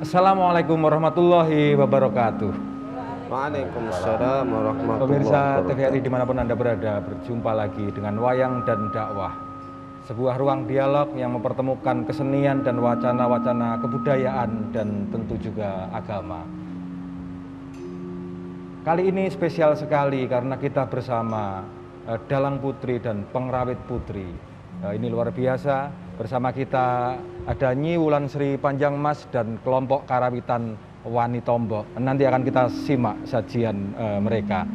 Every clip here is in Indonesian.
Assalamualaikum warahmatullahi wabarakatuh. Waalaikumsalam warahmatullahi Pemirsa wabarakatuh. TVRI dimanapun Anda berada, berjumpa lagi dengan Wayang dan Dakwah, sebuah ruang dialog yang mempertemukan kesenian dan wacana-wacana kebudayaan dan tentu juga agama. Kali ini spesial sekali karena kita bersama Dalang Putri dan Pengrawit Putri. Ini luar biasa. Bersama kita ada Nyi Wulan Sri Panjang Mas dan kelompok karawitan Wani Tombo. Nanti akan kita simak sajian mereka.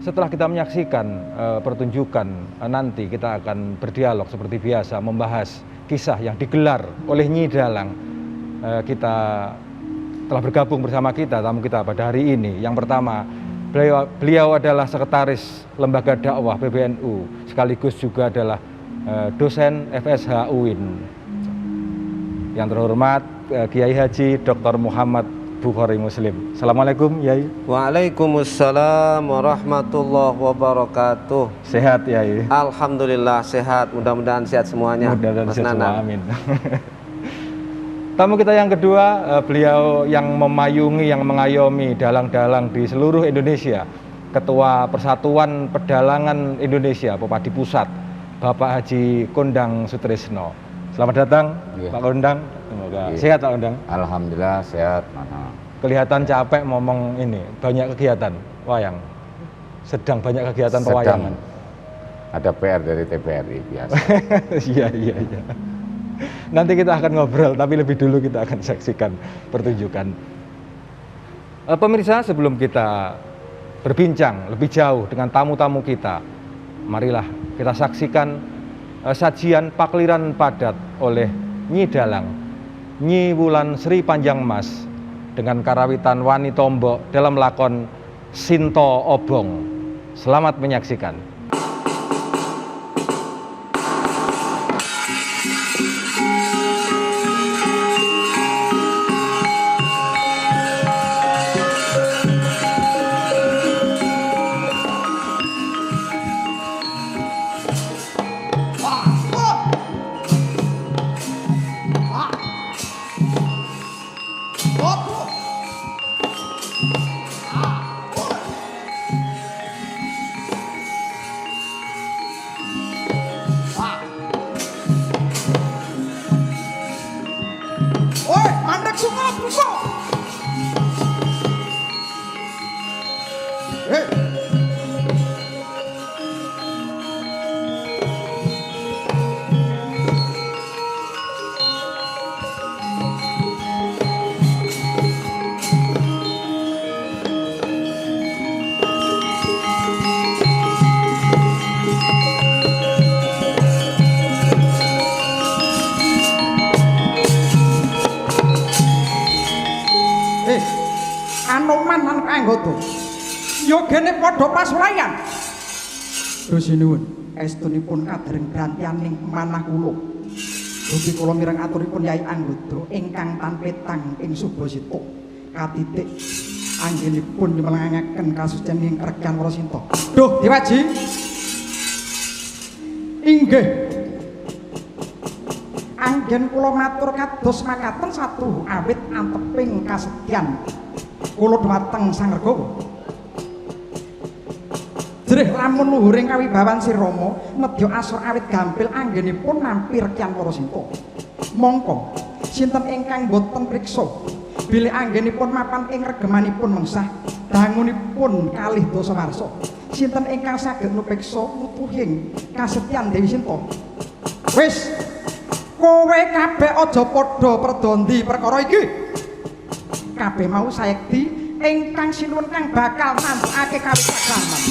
Setelah kita menyaksikan pertunjukan, nanti kita akan berdialog seperti biasa, membahas kisah yang digelar oleh Nyi Dalang. Kita telah bergabung bersama kita, tamu kita pada hari ini. Yang pertama, beliau adalah sekretaris Lembaga Dakwah PBNU, sekaligus juga adalah dosen FSH UIN. Yang terhormat Kiai Haji Dr. Muhammad Bukhari Muslim. Assalamualaikum Yai. Waalaikumsalam warahmatullahi wabarakatuh. Sehat Yai? Alhamdulillah sehat, mudah-mudahan sehat semuanya. Mudah-mudahan sehat semua, amin. Tamu kita yang kedua, beliau yang memayungi, yang mengayomi dalang-dalang di seluruh Indonesia, Ketua Persatuan Pedalangan Indonesia, Pepadi Pusat, Bapak Haji Kondang Sutrisno. Selamat datang, Pak Kondang. Semoga sehat Pak Kondang. Alhamdulillah sehat. Kelihatan capek ngomong ini, banyak kegiatan wayang. Sedang banyak kegiatan pewayangan. Ada PR dari TVRI biasa. Iya. Nanti kita akan ngobrol, tapi lebih dulu kita akan saksikan pertunjukan. Pemirsa, sebelum kita berbincang lebih jauh dengan tamu-tamu kita, marilah kita saksikan sajian Pakliran Padat oleh Nyi Dalang, Nyi Wulan Sri Panjang Mas dengan karawitan Wani Tombo dalam lakon Sinto Obong. Selamat menyaksikan. Yogene padha pasulayan. Gusti nuwun, estunipun kadering brantianing manah kula. Ugi kula mireng aturipun Yai Anggodo ingkang tanpetang ing Subasita katitik anggenipun nyumenangaken kasucèning Rekyan Warasinta. Duh, Dewaji. Inggih. Anggen kula matur kados makaten satu awit anteping kasedyan kula dhumateng Sang Regawa. Jerih lamun luhuring kawibawan si Rama nedya asor awit gampil anggenipun nampi Rekyan Warasinta. Mongko sinten ingkang boten priksa bilih anggenipun mapan ing regemanipun mengsah dangunipun kalih dasa warsa. Sinten ingkang saged nupiksa utuhing kasetyan Dewi Sinta. Wis kowe kabeh aja padha perdondi perkara iki. Kabeh mau sayekti ingkang sinuwun kang bakal nandhakake kawitaglaman.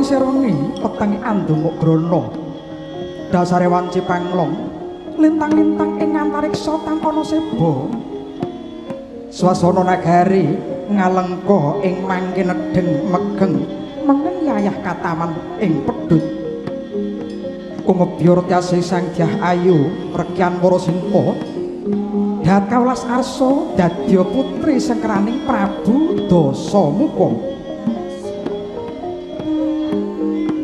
seroni petengi andumuk grana dasare wanci panglong lintang-lintang ing antariksa tanpa seba swasana nagari ngalengka ing mangke nedheng megeng mengen yayah kataman ing pedhut kumebya retyase sang Dyah Ayu rekyan Warasinta dat kawelas arsa dadya putri sengkraning Prabu Dasamuka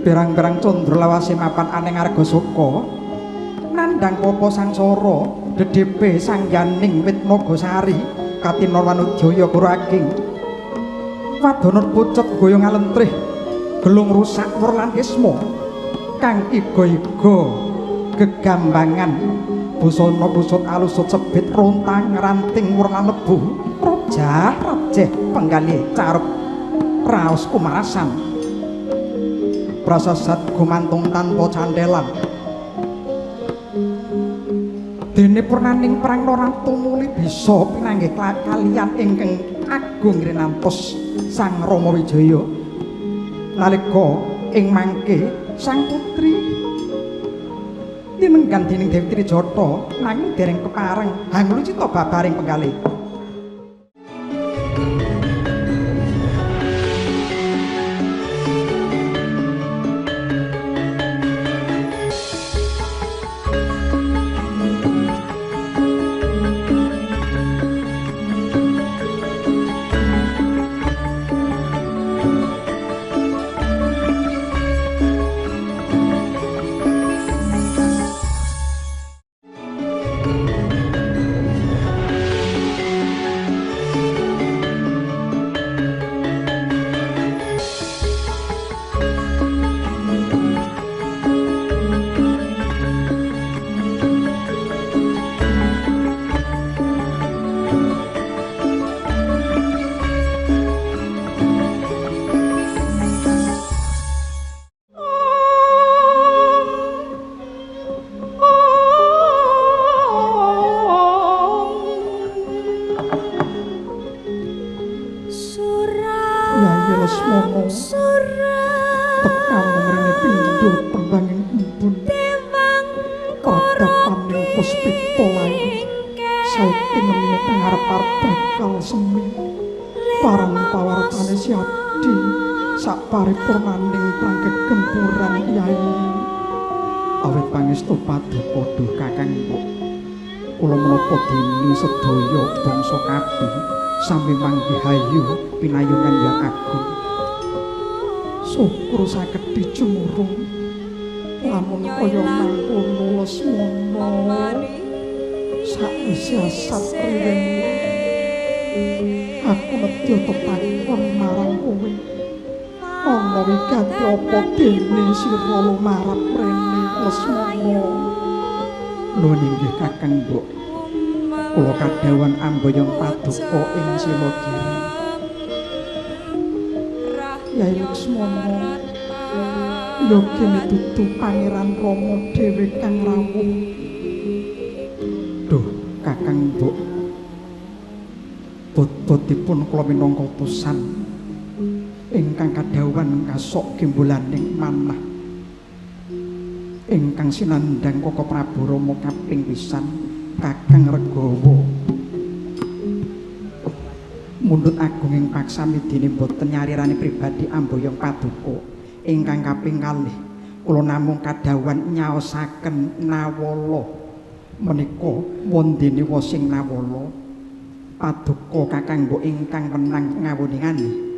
berang-berang condro lawase mapan aning arga suka nandang papa sangsara dedhepe sangyaning wit nagasari katinon wanujaya kura ageng wadana pucet goyong alentrih gelung rusak werlan isma kang iga-iga gegambangan busana pusut alusut sebit rontang ranting werna lebu rajah-rajeh penggalih carep raos kumarasan prasasat gumantung tanpa candelan dene purnaning prang ratu muli bisa pinanggih kaliyan ingkang agung rinantos Sang Rama Wijaya nalika ing mangke sang putri tinenggan dening Dewi Trijata nanging dereng kepareng hangulu cita babaring penggalih paripurnaning panggegempuran Yai awit pangestu paduka duh Kakang Mbok kula menapa dene sedaya bangsa kabeh sami manggihayu pinayungan yang agung syukur saged dijumurung lamun kaya mangkono Lesmana sakwise asat riwen aku nedya tetakon marang kowe ana wigati apa dene sira lumarap rene Lesmana nuwun inggih Kakang Mbok kula kadhawan ambayong paduka ing Silagiri Yai Lesmana yogi dudu Pangeran Rama dhewe kang rawuh duh Kakang Mbok bot-botipun kula minangka utusan ingkang kadhawan kasok gimbulaning manah ingkang sinandhang Koko Prabu Rama kaping pisan Kakang Regawa mundhut agung ing paksamidine boten nyarirani pribadi ambayong paduka ingkang kaping kalih kula namung kadhawan nyaosaken nawala menika wondene wasing nawala paduka Kakang Mbok ingkang menang ngawuningani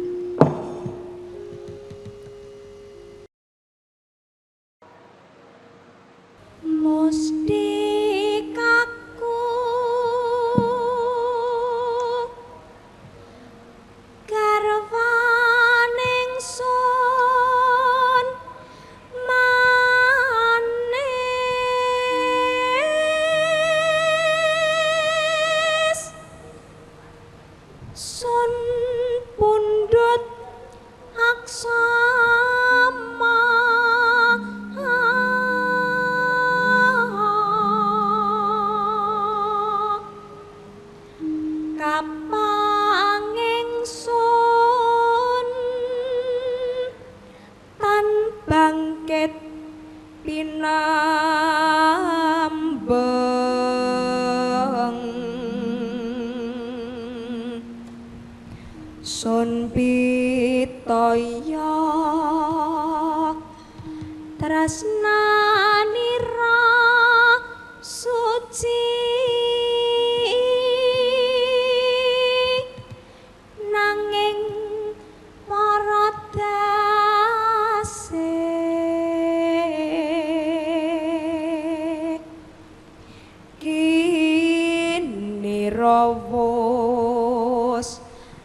rawos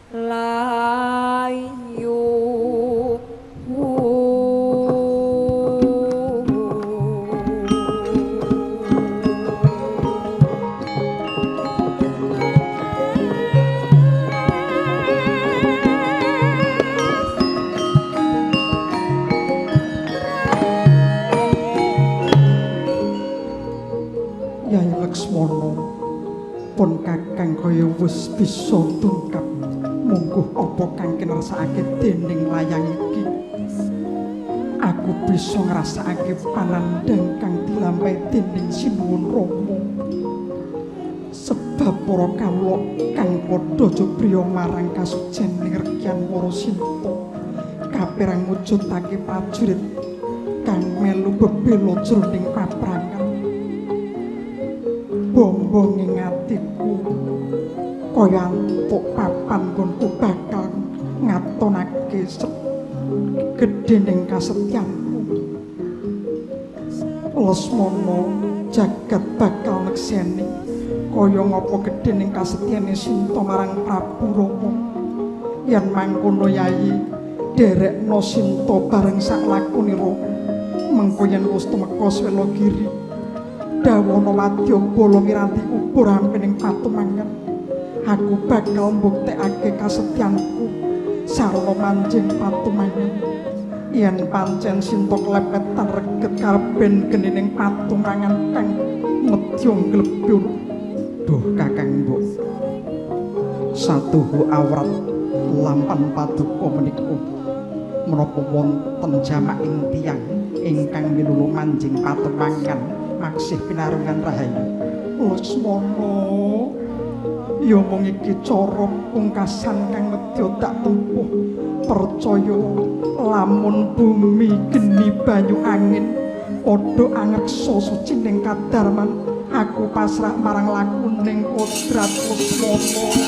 layu Yai Laksmana pun kakang kaya wis bisa tungkap mungguh apa kang kinrasakake dening layang iki. Aku bisa ngrasakake panandhang kang dilampahi dening Sinuwun Rama. Sebab para kawula kang padha jobriya marang kasucening Rekyan Warasinta kapérang mujudake prajurit kang melu bebela jroning paprangan. Bombong ing atiku kaya antuk papan nggonku bakal ngatonake gedhening kasetyanku. Lesmana jagat bakal nekseni kaya ngapa gedhening kasetyane Sinta marang Prabu Rama. Yen mangkono Yayi derekna Sinta bareng sak lakunira mengko yen wis tumeka Swelagiri dawana wadya bala miranti ubur ampening patumangan. Aku bakal mbuktekake kasetyanku sarana manjing patumangan. Yen pancen Sinta klepetan reget karben genining patumangan kang nedya glebur. Duh Kakang Mbok, satuhu awrat lampan paduka menika menapa wonten jamaking tiyang ingkang milulu manjing patumangan maksih pinarungan rahayu. Laksmana, ya mung iki cara pungkasan kang nedya tak tempuh. Percaya lamun bumi geni banyu angin padha angreksa sucining kadarman, aku pasrah marang lakuning kodrat Laksmana.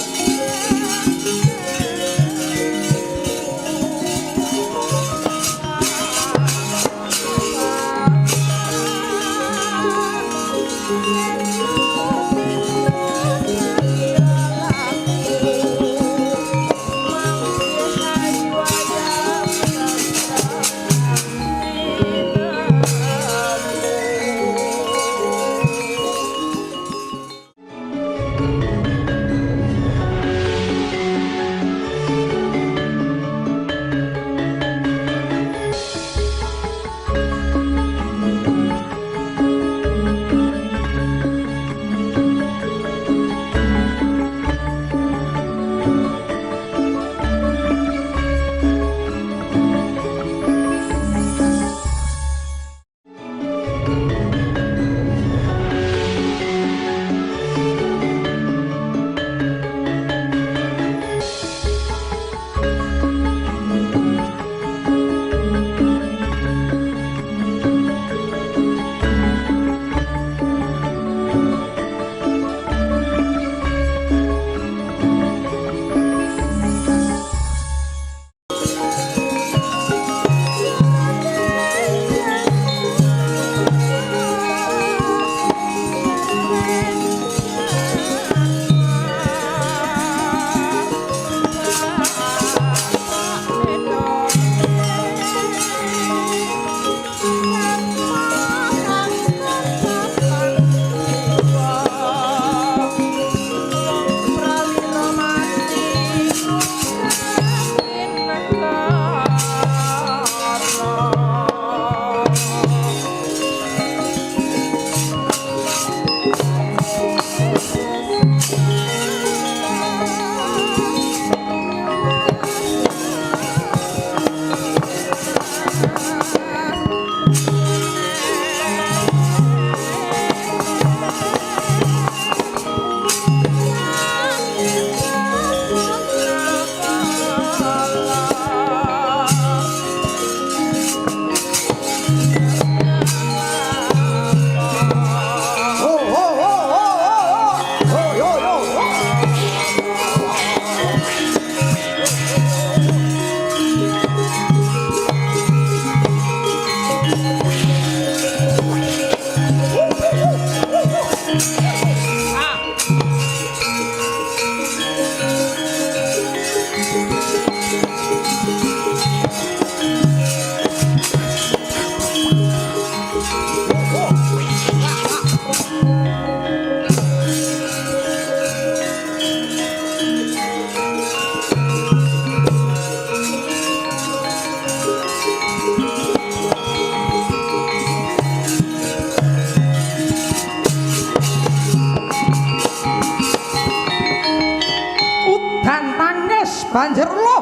banjir lo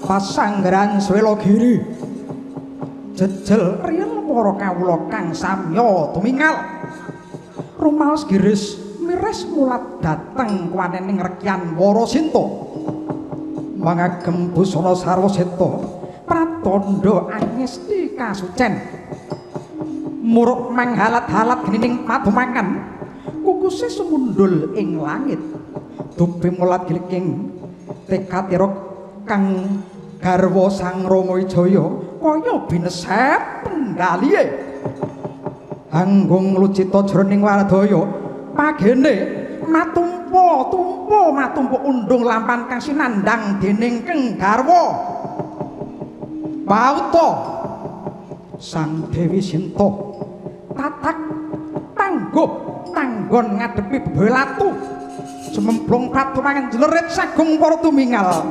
pasanggaran swelo giri jejel riyen para kawula kang samya tumingal rumaos giris miris mulat dateng kuwanening rekyan Warasinta mangagem busana sarwa seta pratandha angesti kasucen muruk manghalat-halat genining padumakan kukuse sumundul ing langit dupi mulat giliking tekatira kang garwa Sang Rama Wijaya kaya bineset penggalihe anggung lucita jroning waradaya pagene matumpa undung lampan kang sinandang dening keng garwa Bauta Sang Dewi Sinta tatak tanggon ngadepi bebelatu sememplung paturangan jlerit sagung para tumingal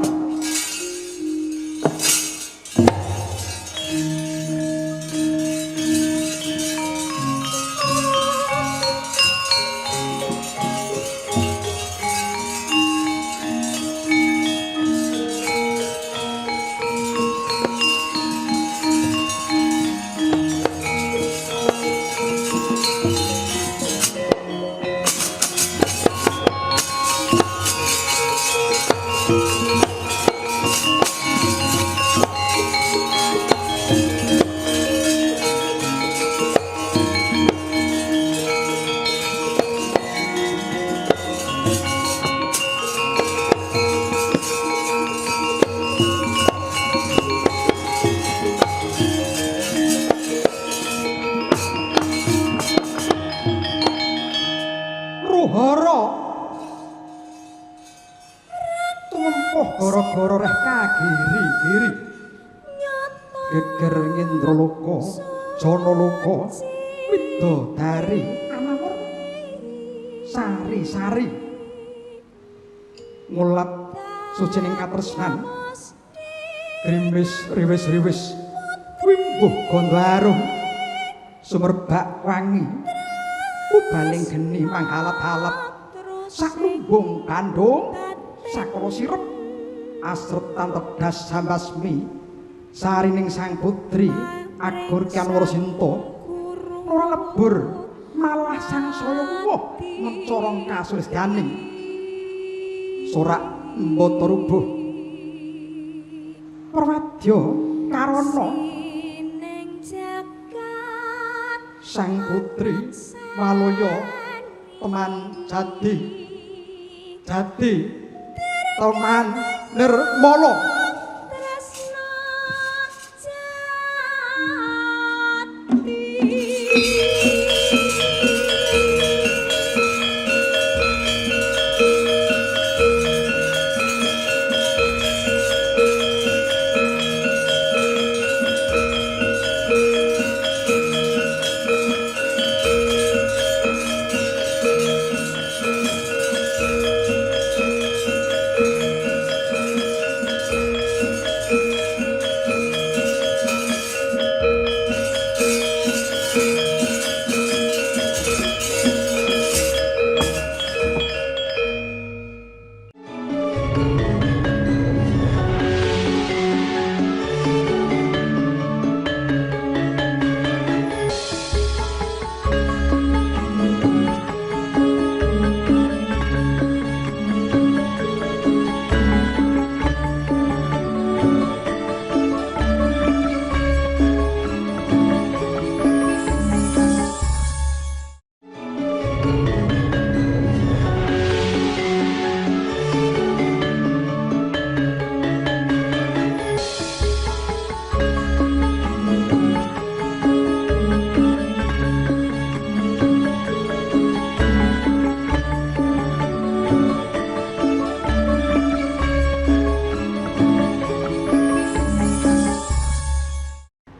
Ruhara tumempuh gara-gara reh kagiri-giri geger ngendraloka janaloka widodari anamur sari-sari ngulat sucining katresnan grimis riwis-riwis wimbuh gondo arum sumerbak wangi ubaling geni manghalat-halat sak lumbung kandung sakara sirep asret tantedas sambasmi sarining sang putri agur Kyan Warasinta ora lebur malah sang saya woh ngecorong kasulistyaning sorak mbata rubuh perwadya karana sang putri Maloya teman jati teman nirmala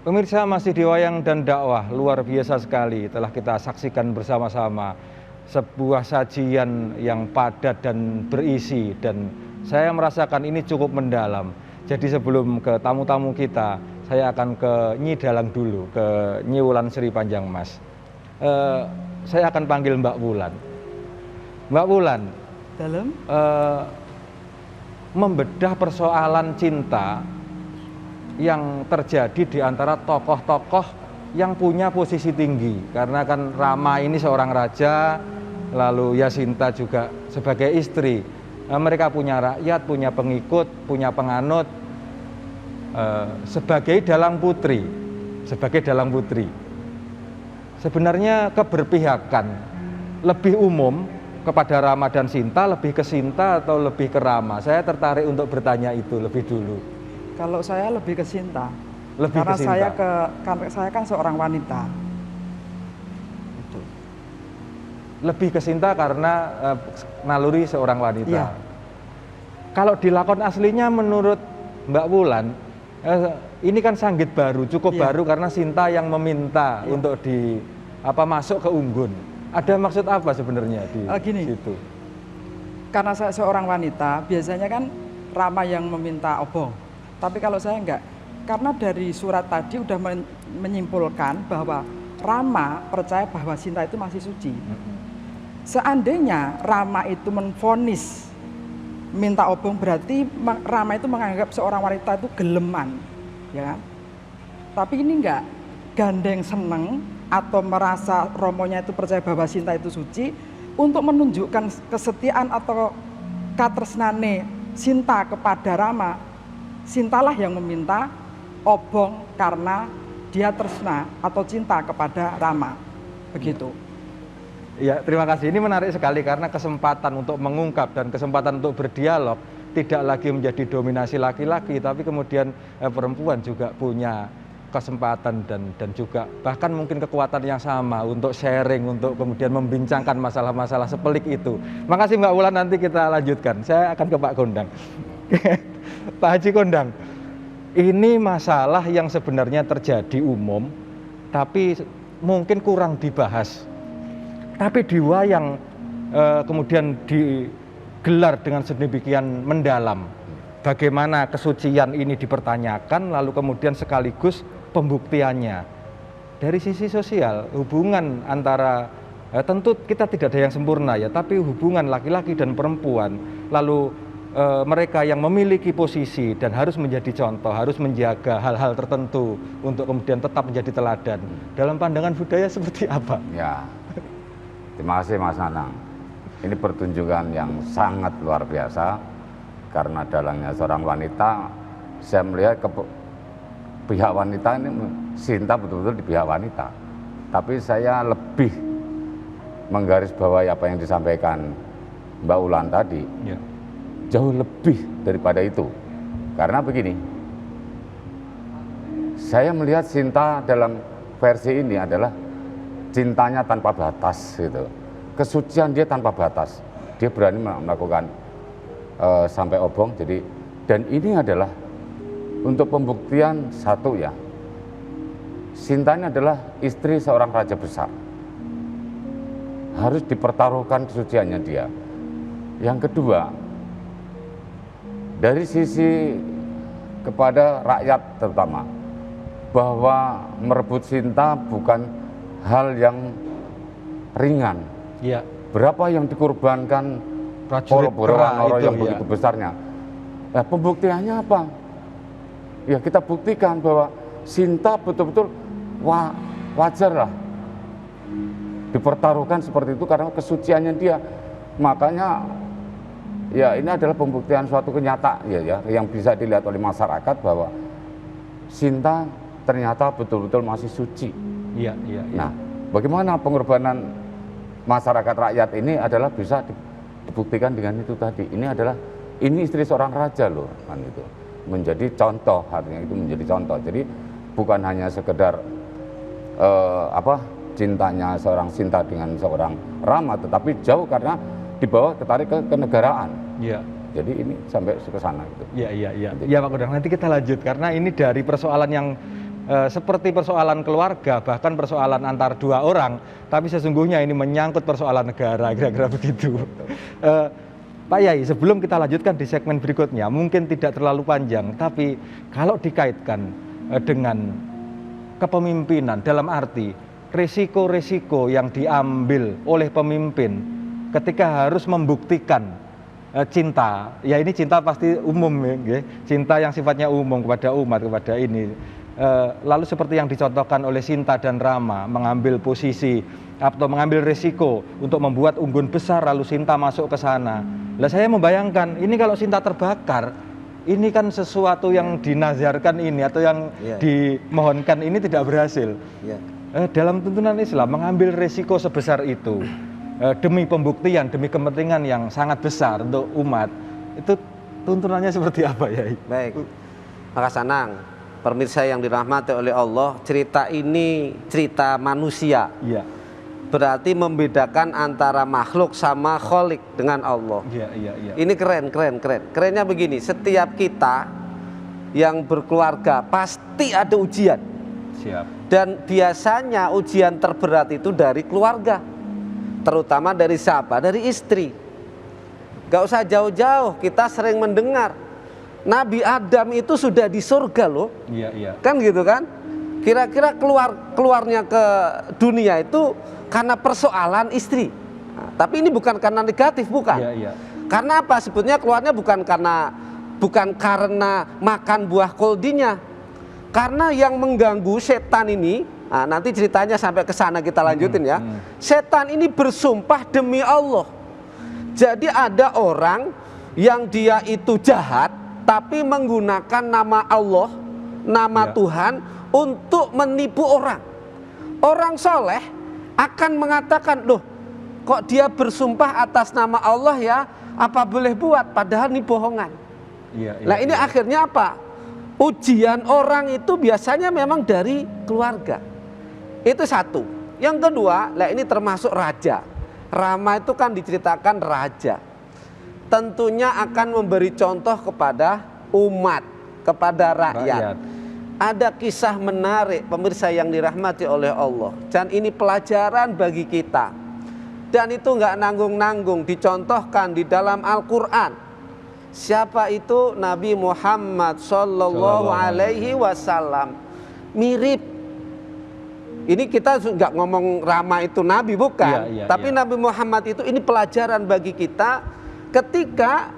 Pemirsa, masih di Wayang dan Dakwah, luar biasa sekali telah kita saksikan bersama-sama sebuah sajian yang padat dan berisi, dan saya merasakan ini cukup mendalam. Jadi sebelum ke tamu-tamu kita, saya akan ke Nyi Dalang dulu, ke Nyi Wulan Sri Panjang Mas. Saya akan panggil Mbak Wulan. Mbak Wulan, Dalam? membedah persoalan cinta yang terjadi di antara tokoh-tokoh yang punya posisi tinggi. Karena kan Rama ini seorang raja, lalu Yasinta juga sebagai istri. Mereka punya rakyat, punya pengikut, punya penganut, sebagai dalang putri. Sebenarnya keberpihakan lebih umum kepada Rama dan Sinta, lebih ke Sinta atau lebih ke Rama? Saya tertarik untuk bertanya itu lebih dulu. Kalau saya lebih ke Sinta. Lebih karena ke Sinta. karena saya kan seorang wanita. Itu. Lebih ke Sinta karena naluri seorang wanita. Iya. Kalau di lakon aslinya menurut Mbak Wulan, ini kan sanggit baru, cukup Iya. baru karena Sinta yang meminta Iya. untuk masuk ke Unggun. Ada maksud apa sebenarnya di Gini. situ? Karena saya seorang wanita, biasanya kan Rama yang meminta obong. Tapi kalau saya enggak, karena dari surat tadi udah menyimpulkan bahwa Rama percaya bahwa Sinta itu masih suci. Seandainya Rama itu menvonis minta obong, berarti Rama itu menganggap seorang wanita itu geleman, ya kan? Tapi ini enggak, gandeng seneng atau merasa Romonya itu percaya bahwa Sinta itu suci untuk menunjukkan kesetiaan atau katresnane Sinta kepada Rama. Sintalah yang meminta obong karena dia tresna atau cinta kepada Rama. Begitu. Ya, terima kasih. Ini menarik sekali karena kesempatan untuk mengungkap dan kesempatan untuk berdialog tidak lagi menjadi dominasi laki-laki, tapi kemudian perempuan juga punya kesempatan dan juga bahkan mungkin kekuatan yang sama untuk sharing, untuk kemudian membincangkan masalah-masalah sepelik itu. Makasih Mbak Wulan, nanti kita lanjutkan. Saya akan ke Pak Kondang. Pak Haji Kondang, ini masalah yang sebenarnya terjadi umum, tapi mungkin kurang dibahas. Tapi di wayang kemudian digelar dengan sedemikian mendalam. Bagaimana kesucian ini dipertanyakan, lalu kemudian sekaligus pembuktiannya. Dari sisi sosial, hubungan antara, tentu kita tidak ada yang sempurna ya, tapi hubungan laki-laki dan perempuan, lalu mereka yang memiliki posisi dan harus menjadi contoh, harus menjaga hal-hal tertentu untuk kemudian tetap menjadi teladan. Dalam pandangan budaya seperti apa? Ya, terima kasih Mas Nanang. Ini pertunjukan yang sangat luar biasa karena dalangnya seorang wanita. Saya melihat pihak wanita ini, Sinta betul-betul di pihak wanita. Tapi saya lebih menggarisbawahi apa yang disampaikan Mbak Wulan tadi. Ya. Jauh lebih daripada itu. Karena begini, saya melihat Sinta dalam versi ini adalah cintanya tanpa batas gitu. Kesucian dia tanpa batas. Dia berani melakukan sampai obong. Jadi, dan ini adalah untuk pembuktian satu ya. Sinta ini adalah istri seorang raja besar. Harus dipertaruhkan kesuciannya dia. Yang kedua, dari sisi kepada rakyat terutama, bahwa merebut Sinta bukan hal yang ringan. Ya. Berapa yang dikorbankan Prajurit Borobudur yang ya. begitu besarnya. Nah, pembuktiannya apa? Ya kita buktikan bahwa Sinta betul-betul wajar lah dipertaruhkan seperti itu karena kesuciannya dia. Makanya ya ini adalah pembuktian suatu kenyataan ya yang bisa dilihat oleh masyarakat bahwa Sinta ternyata betul-betul masih suci. Iya, iya. Nah, bagaimana pengorbanan masyarakat rakyat ini adalah bisa dibuktikan dengan itu tadi. Ini istri seorang raja loh, kan itu. Menjadi contoh, artinya itu menjadi contoh. Jadi bukan hanya sekedar cintanya seorang Sinta dengan seorang Rama, tetapi jauh karena dibawa tertarik ke kenegaraan. Iya. Jadi ini sampai ke sana gitu. Iya, iya, iya. Iya Pak Kondang, nanti kita lanjut karena ini dari persoalan yang seperti persoalan keluarga, bahkan persoalan antar dua orang, tapi sesungguhnya ini menyangkut persoalan negara, kira-kira begitu. Pak Yai, sebelum kita lanjutkan di segmen berikutnya, mungkin tidak terlalu panjang, tapi kalau dikaitkan dengan kepemimpinan dalam arti resiko-resiko yang diambil oleh pemimpin ketika harus membuktikan cinta, ya ini cinta pasti umum ya, cinta yang sifatnya umum kepada umat, kepada ini. Lalu seperti yang dicontohkan oleh Sinta dan Rama, mengambil posisi atau mengambil risiko untuk membuat unggun besar, lalu Sinta masuk ke sana. Lah saya membayangkan, ini kalau Sinta terbakar, ini kan sesuatu yang dinazarkan ini atau yang dimohonkan ini tidak berhasil. Dalam tuntunan Islam mengambil risiko sebesar itu demi pembuktian, demi kepentingan yang sangat besar untuk umat, itu tuntunannya seperti apa ya? Baik, maka Sanang, pemirsa yang dirahmati oleh Allah, cerita ini cerita manusia. Iya. Berarti membedakan antara makhluk sama kholik dengan Allah. Iya. Ini keren. Kerennya begini, setiap kita yang berkeluarga pasti ada ujian. Siap. Dan biasanya ujian terberat itu dari keluarga. Terutama dari siapa? Dari istri. Gak usah jauh-jauh, kita sering mendengar Nabi Adam itu sudah di surga loh. Iya. Kan gitu kan? Kira-kira keluarnya ke dunia itu karena persoalan istri. Nah, tapi ini bukan karena negatif, bukan. Iya. Karena apa? Sebetulnya keluarnya bukan karena makan buah koldinya. Karena yang mengganggu setan ini, nah nanti ceritanya sampai ke sana kita lanjutin ya. Setan ini bersumpah demi Allah. Jadi ada orang yang dia itu jahat tapi menggunakan nama Allah, nama Tuhan untuk menipu orang. Orang soleh akan mengatakan, loh kok dia bersumpah atas nama Allah ya, apa boleh buat, padahal ini bohongan. Nah ini akhirnya apa? Ujian orang itu biasanya memang dari keluarga. Itu satu. Yang kedua, lah ini termasuk raja. Rama itu kan diceritakan raja. Tentunya akan memberi contoh kepada umat, kepada rakyat. Ada kisah menarik pemirsa yang dirahmati oleh Allah. Dan ini pelajaran bagi kita. Dan itu nggak nanggung-nanggung, dicontohkan di dalam Al-Quran. Siapa itu? Nabi Muhammad Sallallahu Alaihi Wasallam. Mirip. Ini kita nggak ngomong Rama itu Nabi, bukan. Tapi Nabi Muhammad itu, ini pelajaran bagi kita. Ketika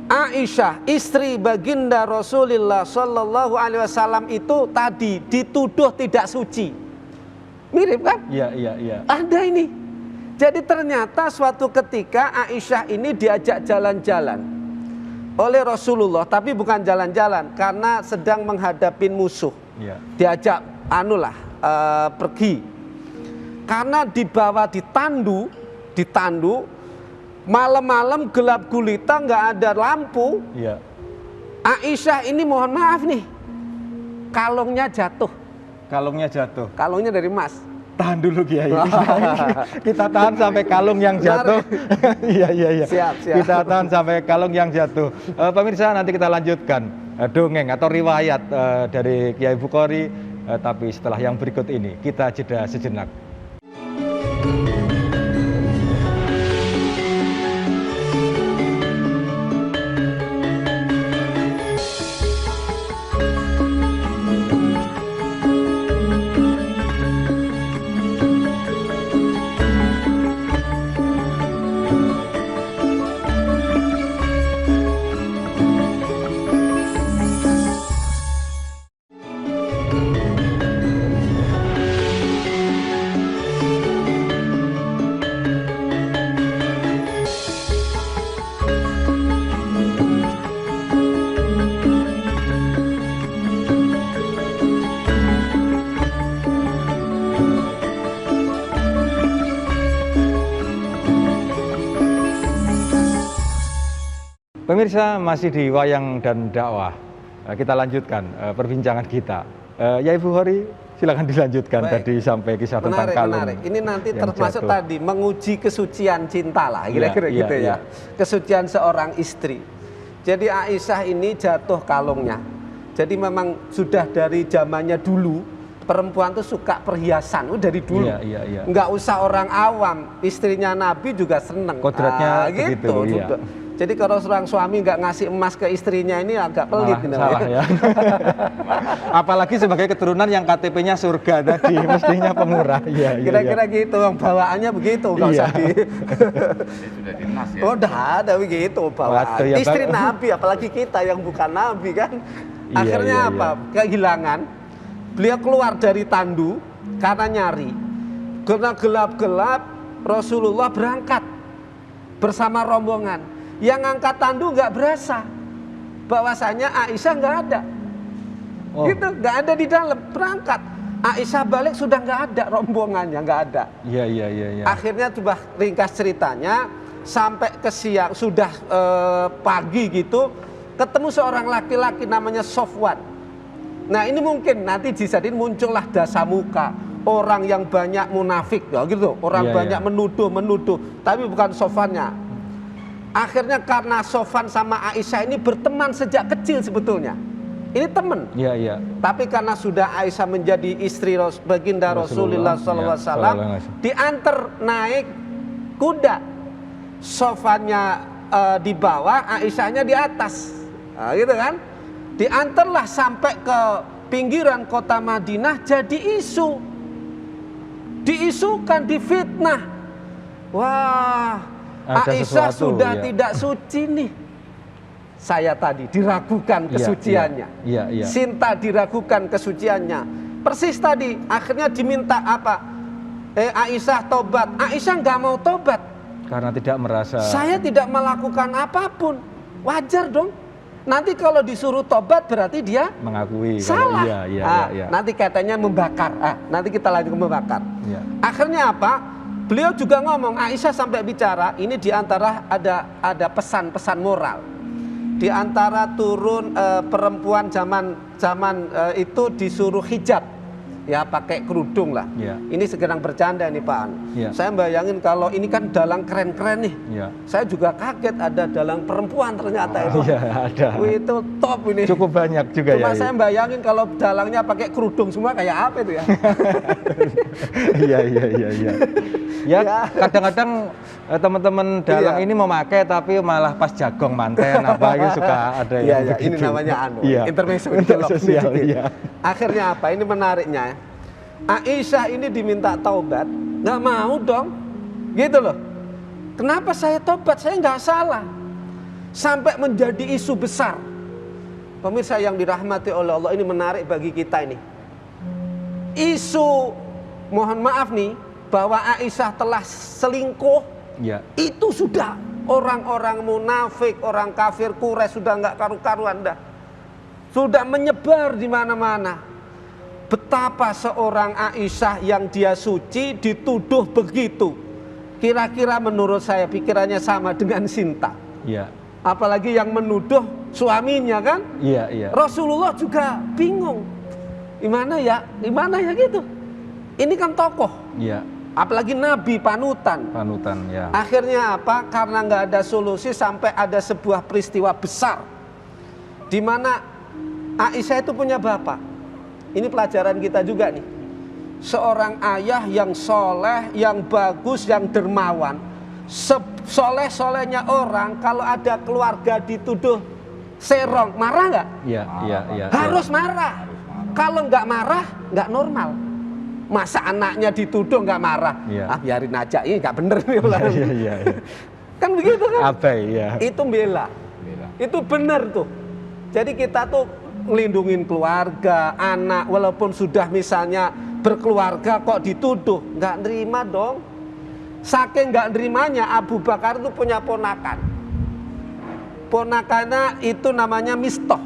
Aisyah, istri baginda Rasulullah Sallallahu Alaihi Wasallam itu tadi dituduh tidak suci. Mirip kan? Iya. Ada ini. Jadi ternyata suatu ketika Aisyah ini diajak jalan-jalan oleh Rasulullah, tapi bukan jalan-jalan karena sedang menghadapi musuh. Diajak pergi. Karena dibawa ditandu, malam-malam gelap gulita, nggak ada lampu. Aisyah ini mohon maaf nih, kalungnya jatuh. Kalungnya dari emas. Tahan dulu Kiai. Kita tahan sampai kalung yang jatuh. Iya. Siap. Kita tahan sampai kalung yang jatuh. Pemirsa, nanti kita lanjutkan dongeng atau riwayat dari Kiai Bukhari. Tapi setelah yang berikut ini, kita jeda sejenak. Pemirsa, masih di Wayang dan Dakwah. Kita lanjutkan perbincangan kita. Ya Ibu Hori, silakan dilanjutkan. Baik. Tadi sampai kisah tentang kalung. Menarik. Ini nanti termasuk tadi menguji kesucian cinta lah, kira-kira gitu ya. Kesucian seorang istri. Jadi Aisyah ini jatuh kalungnya. Jadi memang sudah dari zamannya dulu perempuan tuh suka perhiasan, dari dulu. Nggak usah orang awam, istrinya Nabi juga seneng. Kodratnya gitu. Jadi kalau seorang suami nggak ngasih emas ke istrinya ini agak pelit. Salah ya. Apalagi sebagai keturunan yang KTP-nya surga tadi, mestinya pemurah. Iya, Kira-kira gitu, bawaannya begitu, nggak usah di. Sudah dinas ya. Oh, udah ada begitu bawaan. Waduh, ya, Istri Bang. Nabi, apalagi kita yang bukan Nabi kan. Iya, Akhirnya iya, apa? Kehilangan. Beliau keluar dari tandu karena nyari. Karena gelap-gelap, Rasulullah berangkat bersama rombongan. Yang angkat tandu nggak berasa bahwasanya Aisyah nggak ada. Oh. Gitu, nggak ada di dalam, berangkat. Aisyah balik sudah nggak ada, rombongannya nggak ada. Iya. Akhirnya coba ringkas ceritanya, sampai ke siang, sudah pagi gitu, ketemu seorang laki-laki namanya Sofwan. Nah ini mungkin nanti dijadiin muncullah Dasamuka, orang yang banyak munafik, ya gitu, orang banyak menuduh, tapi bukan Sofwannya. Akhirnya karena Sofwan sama Aisyah ini berteman sejak kecil sebetulnya. Ini teman. Iya. Tapi karena sudah Aisyah menjadi istri baginda Rasulullah SAW, diantar naik kuda. Sofwannya di bawah, Aisyahnya di atas. Nah, gitu kan? Diantarlah sampai ke pinggiran kota Madinah, jadi isu. Diisukan, difitnah. Wah, ada Aisyah sesuatu, sudah ya. tidak suci nih. Saya tadi diragukan kesuciannya. Iya. Sinta diragukan kesuciannya. Persis tadi, akhirnya diminta apa? Aisyah tobat. Aisyah nggak mau tobat. Karena tidak merasa. Saya tidak melakukan apapun. Wajar dong. Nanti kalau disuruh tobat berarti dia mengakui. salah. Iya. Nanti katanya membakar. Nanti kita lanjut ke membakar. Iya. Akhirnya apa? Beliau juga ngomong, Aisyah sampai bicara, ini diantara ada pesan-pesan moral. Di antara turun perempuan zaman itu disuruh hijab, ya pakai kerudung lah. Ya. Ini sedang bercanda nih Pak An. Ya. Saya bayangin kalau ini kan dalang keren-keren nih. Ya. Saya juga kaget ada dalang perempuan ternyata itu. Iya, ada. Wih, itu top ini. Cukup banyak juga. Cuma ya. saya bayangin kalau dalangnya pakai kerudung semua kayak apa itu ya? Iya. Ya, Ya. kadang-kadang teman-teman dalang ini memakai tapi malah pas jagong manten apa itu suka ada yang Iya, ini begitu. namanya Iya. intermezzo Sosial, iya. Akhirnya apa? Ini menariknya. Aisyah ini diminta taubat, nggak mau dong, gitu loh. Kenapa saya tobat? Saya nggak salah. Sampai menjadi isu besar. Pemirsa yang dirahmati oleh Allah, ini menarik bagi kita ini. Isu, mohon maaf nih, bahwa Aisyah telah selingkuh, Ya. itu sudah orang-orang munafik, orang kafir Quraisy sudah nggak karu-karuan dah. Sudah menyebar di mana-mana. Betapa seorang Aisyah yang dia suci dituduh begitu. Kira-kira menurut saya pikirannya sama dengan Sinta. Iya. Apalagi yang menuduh suaminya kan? Iya. Rasulullah juga bingung. Gimana ya gitu. Ini kan tokoh. Iya. Apalagi Nabi panutan. Panutan ya. Akhirnya apa? Karena nggak ada solusi sampai ada sebuah peristiwa besar. Di mana Aisyah itu punya bapak. Ini pelajaran kita juga nih. Seorang ayah yang soleh, yang bagus, yang dermawan. Soleh-solehnya orang kalau ada keluarga dituduh serong, marah nggak? Iya. Harus marah. Kalau nggak marah, nggak normal. Masa anaknya dituduh nggak marah? Iya. Biarin aja, ini nggak bener nih. Iya. Kan begitu kan? Abai ya. Itu bela. Itu benar tuh. Jadi kita tuh ngelindungin keluarga, anak, walaupun sudah misalnya berkeluarga kok dituduh, nggak nerima dong. Saking nggak nerimanya, Abu Bakar itu punya ponakan. Ponakannya itu namanya Mistoh.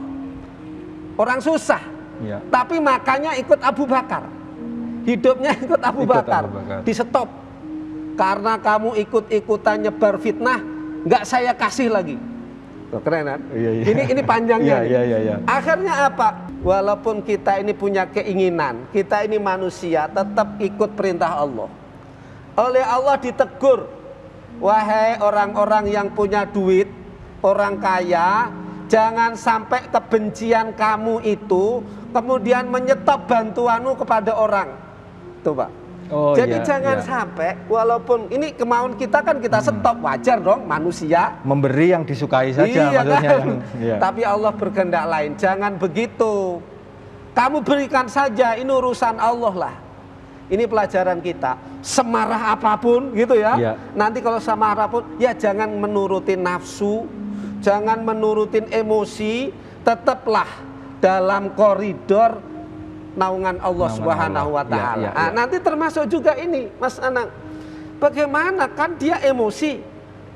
Orang susah. Iya. Tapi makanya ikut Abu Bakar. Hidupnya ikut Abu Bakar. Di stop. Karena kamu ikut-ikutan nyebar fitnah, nggak saya kasih lagi. Tuh, keren kan? Iya. Ini panjangnya. Iya. Akhirnya apa? Walaupun kita ini punya keinginan, kita ini manusia, tetap ikut perintah Allah. Oleh Allah ditegur, wahai orang-orang yang punya duit, orang kaya, jangan sampai kebencian kamu itu kemudian menyetop bantuanmu kepada orang. Tuh Pak. Oh, Jadi iya, jangan iya. sampai, walaupun ini kemauan kita kan kita stop, wajar dong manusia. Memberi yang disukai saja Iya maksudnya kan? yang iya. Tapi Allah berkehendak lain. Jangan begitu. Kamu berikan saja, ini urusan Allah lah. Ini pelajaran kita. Semarah apapun gitu ya. Iya. Nanti kalau sama apapun, ya jangan menurutin nafsu, jangan menurutin emosi, tetaplah dalam koridor naungan Allah Naungan Subhanahu wa Allah. taala. Iya, iya, Nah, iya. nanti termasuk juga ini, Mas Anang. Bagaimana kan dia emosi,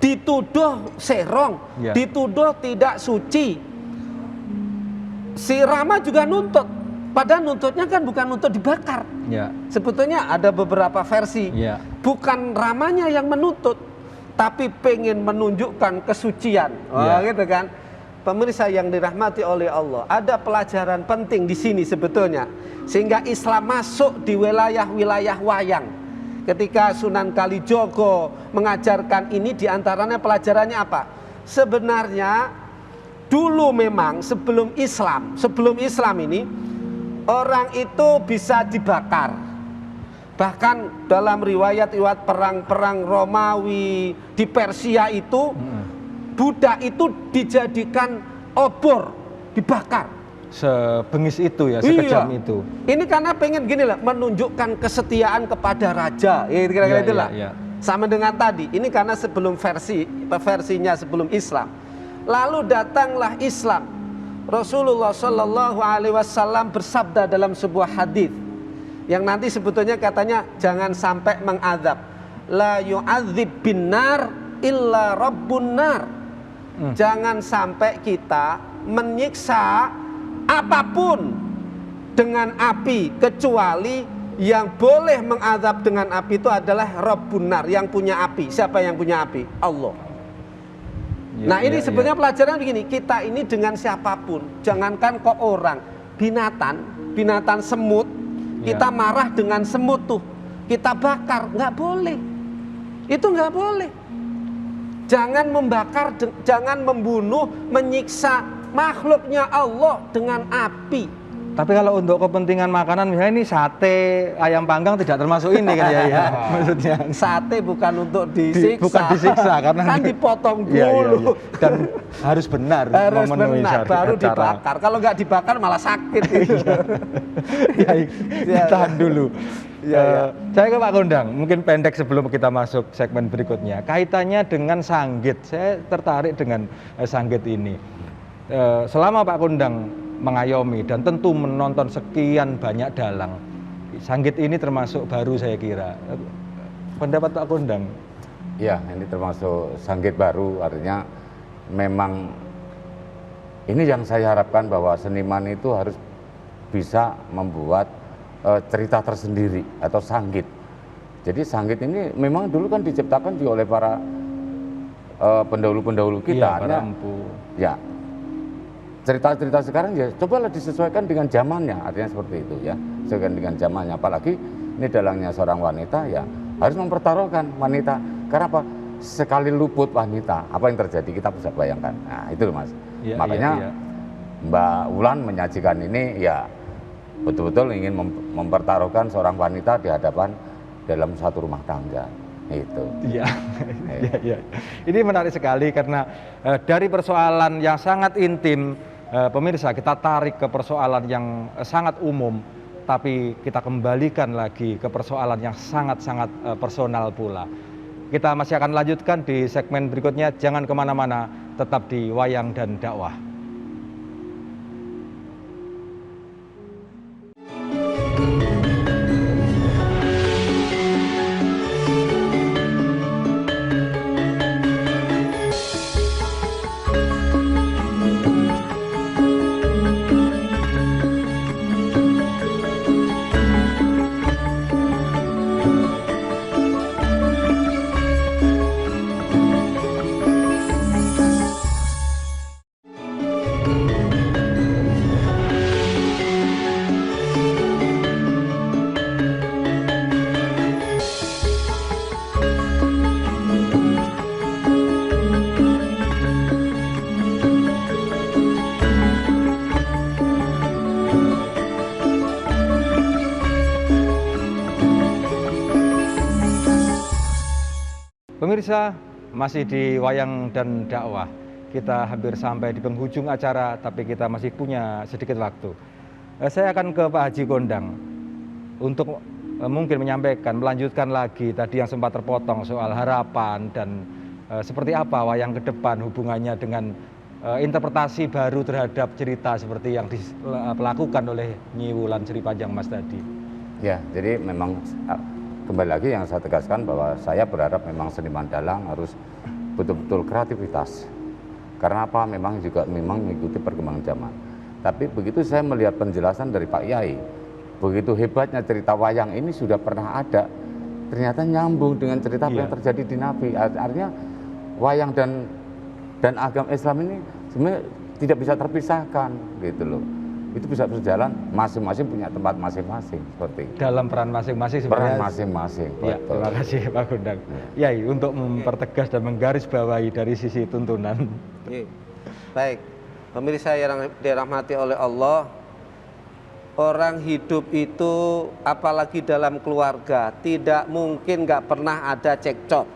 dituduh serong, Iya. dituduh tidak suci. Si Rama juga nuntut, padahal nuntutnya kan bukan nuntut dibakar. Ya. Sebetulnya ada beberapa versi. Iya. Bukan Ramanya yang menuntut, tapi pengen menunjukkan kesucian. Iya. Gitu kan. Pemirsa yang dirahmati oleh Allah, ada pelajaran penting di sini sebetulnya, sehingga Islam masuk di wilayah-wilayah wayang. Ketika Sunan Kalijogo mengajarkan ini, diantaranya pelajarannya apa? Sebenarnya dulu memang sebelum Islam ini orang itu bisa dibakar. Bahkan dalam riwayat-riwayat perang-perang Romawi di Persia itu, budak itu dijadikan obor, dibakar. Sebengis itu ya, sekejam Iya. itu. Ini karena pengen gini lah, menunjukkan kesetiaan kepada raja. Ya, kira-kira Iya, itulah. iya, iya. Sama dengan tadi, ini karena sebelum versinya sebelum Islam. Lalu datanglah Islam. Rasulullah Shallallahu Alaihi Wasallam bersabda dalam sebuah hadis yang nanti sebetulnya katanya jangan sampai mengadab. La yu'adzib binar illa rabbun nar. Jangan sampai kita menyiksa apapun dengan api, kecuali yang boleh mengadab dengan api itu adalah Rabbun nar, yang punya api. Siapa yang punya api? Allah. Iya, Nah ini iya, sebenarnya iya. pelajaran begini, kita ini dengan siapapun, jangankan kok orang, binatang semut, Iya. kita marah dengan semut tuh, kita bakar, nggak boleh. Itu nggak boleh. Jangan membakar, jangan membunuh, menyiksa makhluknya Allah dengan api. Tapi kalau untuk kepentingan makanan misalnya ini sate, ayam panggang tidak termasuk ini kan ya, maksudnya. Sate bukan untuk disiksa, Bukan disiksa karena kan dipotong dulu, Iya, iya, iya. Dan harus benar harus memenuhi benar, syarat baru acara. dibakar. Kalau nggak dibakar malah sakit. Gitu. Ya, ditahan dulu. Iya, iya. Saya ke Pak Kondang, mungkin pendek sebelum kita masuk segmen berikutnya. Kaitannya dengan sanggit, saya tertarik dengan sanggit ini. Selama Pak Kondang mengayomi dan tentu menonton sekian banyak dalang, sanggit ini termasuk baru saya kira. Pendapat Pak Kondang? Ya, ini termasuk sanggit baru, artinya memang ini yang saya harapkan bahwa seniman itu harus bisa membuat cerita tersendiri atau sanggit. Jadi sanggit ini memang dulu kan diciptakan juga oleh para pendahulu-pendahulu kita. Iya, para empu. Ya, cerita-cerita sekarang ya cobalah disesuaikan dengan zamannya, artinya seperti itu ya, sesuaikan dengan zamannya. Apalagi ini dalangnya seorang wanita ya harus mempertaruhkan wanita. Karena apa? Sekali luput wanita, apa yang terjadi kita bisa bayangkan. Nah itu loh Mas. Iya, Makanya iya, iya. Mbak Wulan menyajikan ini ya betul-betul ingin mempertaruhkan seorang wanita di hadapan dalam satu rumah tangga. Itu. Iya, iya, iya. Ini menarik sekali karena dari persoalan yang sangat intim, pemirsa, kita tarik ke persoalan yang sangat umum, tapi kita kembalikan lagi ke persoalan yang sangat-sangat personal pula. Kita masih akan lanjutkan di segmen berikutnya. Jangan kemana-mana, tetap di Wayang dan Dakwah. Pemirsa, masih di Wayang dan Dakwah. Kita hampir sampai di penghujung acara, tapi kita masih punya sedikit waktu. Saya akan ke Pak Haji Kondang untuk mungkin menyampaikan, melanjutkan lagi tadi yang sempat terpotong soal harapan dan seperti apa wayang ke depan hubungannya dengan interpretasi baru terhadap cerita seperti yang dilakukan oleh Nyi Wulan Sri Panjang Mas tadi. Ya, jadi memang kembali lagi yang saya tegaskan bahwa saya berharap memang seniman dalang harus betul-betul kreativitas. Karena apa? Memang mengikuti perkembangan zaman. Tapi begitu saya melihat penjelasan dari Pak Yai, begitu hebatnya cerita wayang ini sudah pernah ada, ternyata nyambung dengan cerita yang terjadi di Nabi. Artinya wayang dan agama Islam ini sebenarnya tidak bisa terpisahkan gitu loh. Itu bisa berjalan, masing-masing punya tempat masing-masing seperti itu. Dalam peran masing-masing sebenarnya. Peran masing-masing. Ya, terima kasih Pak Kondang. Yai, untuk mempertegas dan menggarisbawahi dari sisi tuntunan. Baik, pemirsa yang dirahmati oleh Allah, orang hidup itu apalagi dalam keluarga tidak mungkin nggak pernah ada cekcok,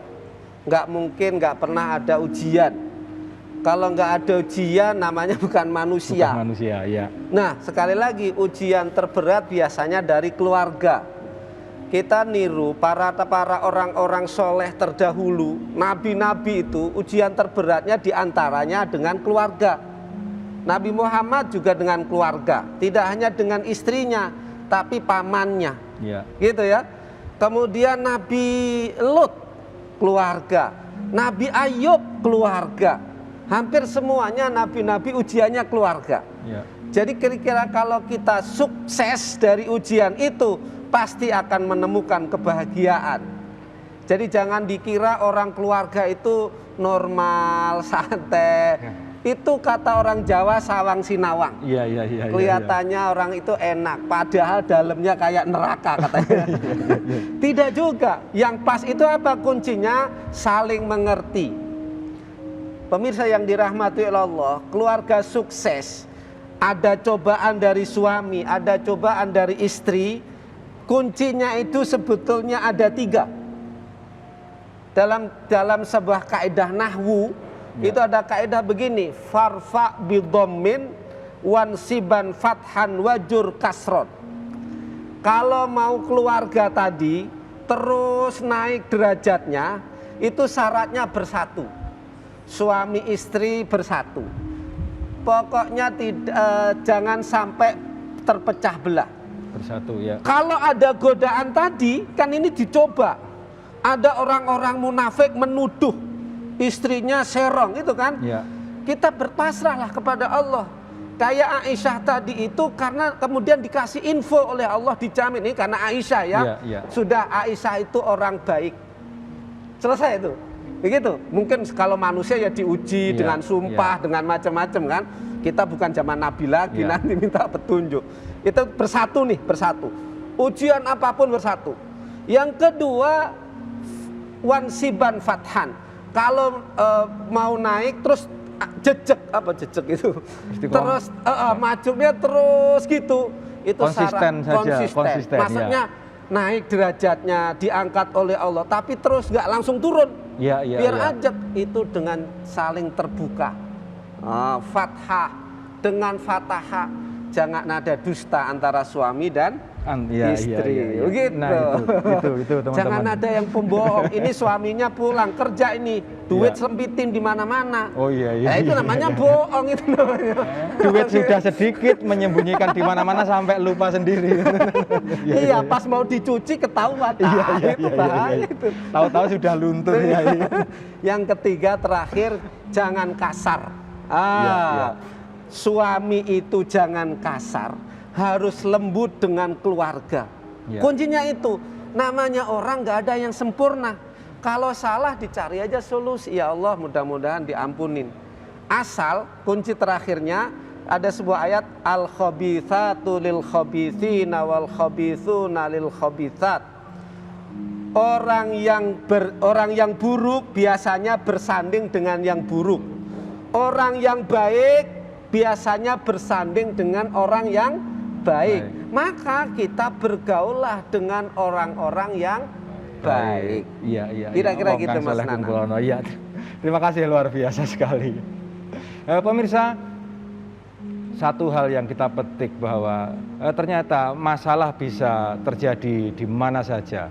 nggak mungkin nggak pernah ada ujian. Kalau nggak ada ujian namanya bukan manusia. Bukan manusia, ya. Nah, sekali lagi ujian terberat biasanya dari keluarga. Kita niru para orang-orang soleh terdahulu, nabi-nabi itu ujian terberatnya diantaranya dengan keluarga. Nabi Muhammad juga dengan keluarga, tidak hanya dengan istrinya, tapi pamannya, gitu ya. Kemudian Nabi Lut keluarga, Nabi Ayub keluarga. Hampir semuanya nabi-nabi ujiannya keluarga. Jadi kira-kira kalau kita sukses dari ujian itu, pasti akan menemukan kebahagiaan. Jadi jangan dikira orang keluarga itu normal, santai. Itu kata orang Jawa sawang sinawang. Kelihatannya orang itu enak, padahal dalamnya kayak neraka katanya. Tidak juga. Yang pas itu apa kuncinya? Saling mengerti. Pemirsa yang dirahmati oleh Allah, keluarga sukses, ada cobaan dari suami, ada cobaan dari istri, kuncinya itu sebetulnya ada 3. Dalam sebuah kaidah nahwu, itu ada kaidah begini, farfa bidhammin wansiban fathan wajur kasron. Kalau mau keluarga tadi terus naik derajatnya, itu syaratnya bersatu. Suami istri bersatu. Pokoknya jangan sampai terpecah belah. Bersatu, ya. Kalau ada godaan tadi, kan ini dicoba. Ada orang-orang munafik menuduh istrinya serong, itu kan? Kita berpasrahlah kepada Allah. Kayak Aisyah tadi itu karena kemudian dikasih info oleh Allah, dijamin ini karena Aisyah ya. Sudah Aisyah itu orang baik. Selesai itu. Begitu. Mungkin kalau manusia ya diuji dengan sumpah, dengan macam-macam kan. Kita bukan zaman Nabi lagi, nanti minta petunjuk. Itu bersatu nih, bersatu. Ujian apapun bersatu. Yang kedua, wansiban fathan. Kalau mau naik terus jejak, apa jejak itu? Terus majunya terus gitu. Itu konsisten syarat saja, konsisten. Maksudnya naik derajatnya, diangkat oleh Allah, tapi terus nggak langsung turun. Biar ajak itu dengan saling terbuka. Fathah dengan fatahah, jangan ada dusta antara suami dan istri. Begitu. Nah, itu teman-teman. Jangan ada yang pembohong. Ini suaminya pulang kerja ini, duit sempitin di mana-mana. Itu namanya bohong itu namanya. Duit sudah sedikit, menyembunyikan di mana-mana sampai lupa sendiri. Pas mau dicuci ketahuan. Itu bahaya itu. Tahu-tahu sudah luntur. Yang ketiga terakhir, jangan kasar. Suami itu jangan kasar, harus lembut dengan keluarga. Kuncinya itu, namanya orang nggak ada yang sempurna. Kalau salah dicari aja solusi. Ya Allah, mudah-mudahan diampunin. Asal kunci terakhirnya ada sebuah ayat, al khabithatu lil khabithina wal khabithuna lil khabithat. Orang yang buruk biasanya bersanding dengan yang buruk. Orang yang baik biasanya bersanding dengan orang yang baik. Maka kita bergaullah dengan orang-orang yang baik. Iya, iya. Kira-kira Wong gitu, kang Mas saleh Nanang. kumpulono. Iya. Terima kasih, luar biasa sekali. Pemirsa, satu hal yang kita petik bahwa ternyata masalah bisa terjadi di mana saja.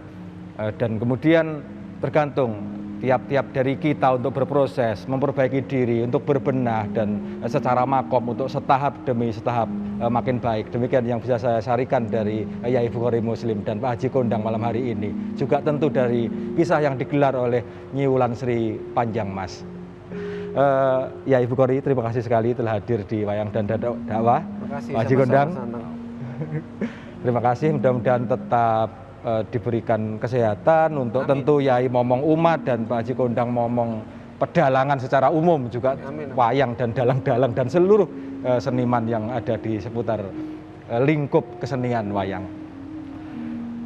Dan kemudian tergantung tiap-tiap dari kita untuk berproses, memperbaiki diri, untuk berbenah dan secara makom untuk setahap demi setahap makin baik. Demikian yang bisa saya sarikan dari Yai Bukhari Muslim dan Pak Haji Kondang malam hari ini. Juga tentu dari kisah yang digelar oleh Nyi Wulan Sri Panjang Mas. Yai Bukhari, terima kasih sekali telah hadir di Wayang dan Dakwah. Terima kasih. Pak Haji Kondang, Sama-sama. terima kasih. Mudah-mudahan tetap diberikan kesehatan untuk Amin. tentu Yai Momong umat dan Pak Haji Kondang Momong pedalangan secara umum juga Amin. wayang dan dalang-dalang dan seluruh seniman yang ada di seputar lingkup kesenian wayang.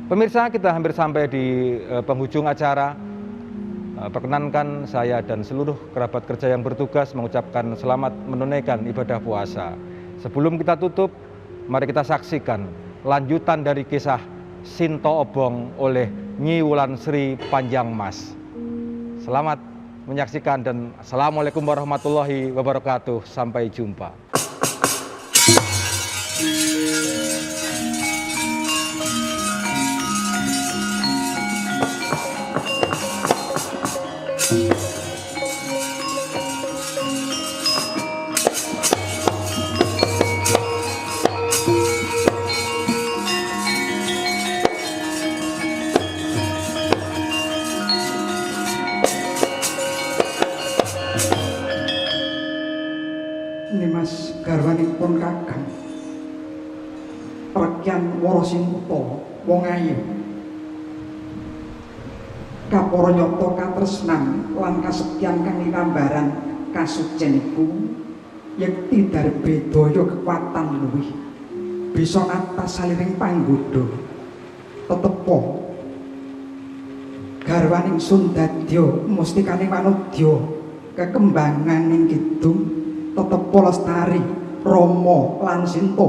Pemirsa, kita hampir sampai di penghujung acara. Perkenankan saya dan seluruh kerabat kerja yang bertugas mengucapkan selamat menunaikan ibadah puasa. Sebelum kita tutup, mari kita saksikan lanjutan dari kisah Sinto Obong oleh Nyi Wulan Sri Panjang Mas. Selamat menyaksikan dan Assalamualaikum warahmatullahi wabarakatuh. Sampai jumpa. Nimas garwanipun Kakang Rekyan Warasinta wong ayu kapara nyata katresnan lan kasekyan kang linambaran kasucen iku yekti darbe daya kekuatan luwih bisa atas saliring panggoda tetepa garwaning Sundadya mustikaning wanudya kekembanganing kidung tetepa lestari Rama lan Sinta